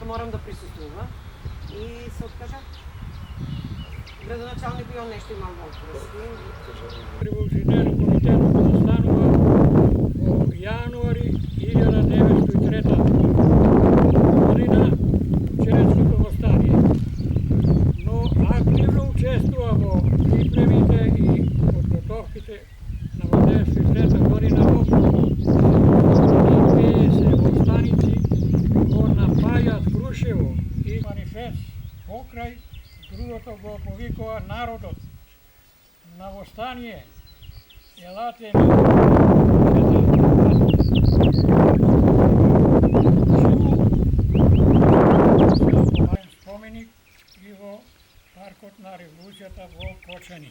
морам да присуствувам и се откажа. Градоначалник и он нешто имам во врски. Револуционерен комитет настанува во јануари 1903 година во Черечкото восстание. Но активно учествува во припремите и подготовките на 1903 година во 50 восстаници го напајат Крушево и манифест покрај другото го повикува народот на восстание. Елате на споменик и во паркот на револуцијата во Кочани.